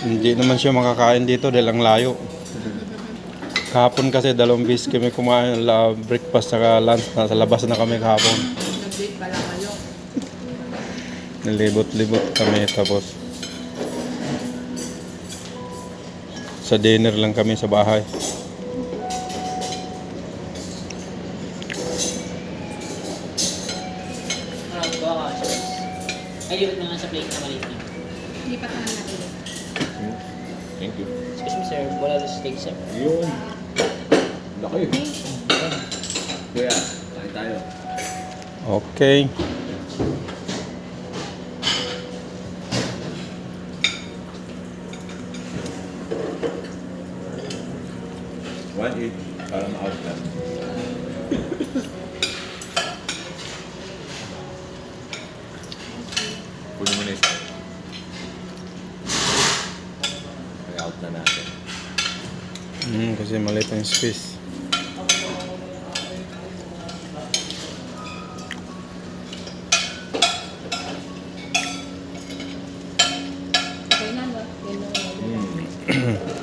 Hindi naman siya makakain dito dahil ang layo. Kahapon kasi 2 beses kami kumain, breakfast saka lunch, nasa labas na kami kahapon. Nag-date pala kayo. Nalibot-libot kami tapos sa dinner lang kami sa bahay. Ayun na nga sa plate na maliit niya. Lipat na natin. Thank you. Excuse me sir, wala na steak sir. Yun. Laki. Kuya, kain tayo. Okay. One each. Para ma-out na. Kunin mo na isa. Mag-out na natin. Kasi maliit ang space. Okay na ba? Yan na.